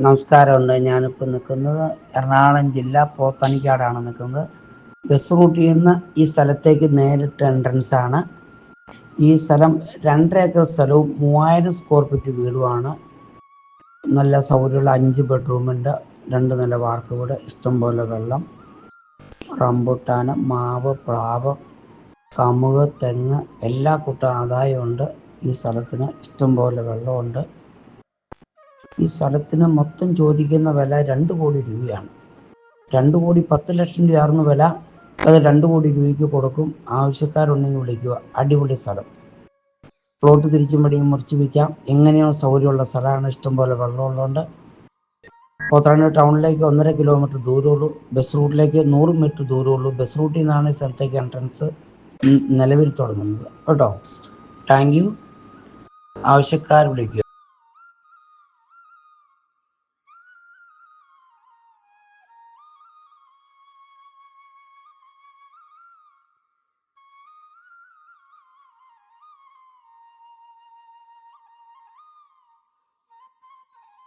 നമസ്കാരമുണ്ട്. ഞാനിപ്പോൾ നിൽക്കുന്നത് എറണാകുളം ജില്ല പോത്തനിക്കാടാണ് നിൽക്കുന്നത്. ബസ് റൂട്ടിൽ നിന്ന് ഈ സ്ഥലത്തേക്ക് നേരിട്ട് എൻട്രൻസ് ആണ്. ഈ സ്ഥലം 2.5 ഏക്കർ സ്ഥലവും 3000 സ്ക്വയർ ഫീറ്റ് വീടുമാണ്. നല്ല സൗകര്യമുള്ള 5 ബെഡ്റൂമുണ്ട്, 2 നില വാർക്ക് വീട്, ഇഷ്ടംപോലെ വെള്ളം, റംബുട്ടാന്, മാവ്, പ്ലാവ്, കമുക്, തെങ്ങ് എല്ലാ കൂട്ടം ആദായമുണ്ട്. ഈ സ്ഥലത്തിന് ഇഷ്ടംപോലെ വെള്ളമുണ്ട്. ഈ സ്ഥലത്തിന് മൊത്തം ചോദിക്കുന്ന വില 2 കോടി രൂപയാണ്. 2,10,00,000 രൂപയായിരുന്നു വില. അത് 2 കോടി രൂപയ്ക്ക് കൊടുക്കും. ആവശ്യക്കാരുണ്ടെങ്കിൽ വിളിക്കുക. അടിപൊളി സ്ഥലം. പ്ലോട്ട് തിരിച്ചും വഴിയും മുറിച്ച് വിൽക്കാം. എങ്ങനെയോ സൗകര്യമുള്ള സ്ഥലമാണ്. ഇഷ്ടംപോലെ വെള്ളമുള്ളതുകൊണ്ട്. പോത്തനാട് ടൗണിലേക്ക് 1.5 കിലോമീറ്റർ ദൂരമുള്ളൂ. ബസ് റൂട്ടിലേക്ക് 100 മീറ്റർ ദൂരമുള്ളൂ. ബസ് റൂട്ടിൽ നിന്നാണ് ഈ സ്ഥലത്തേക്ക് എൻട്രൻസ് നിലവിൽ തുടങ്ങുന്നത് കേട്ടോ. Thank you. ആവശ്യക്കാർ വിളിക്കുക.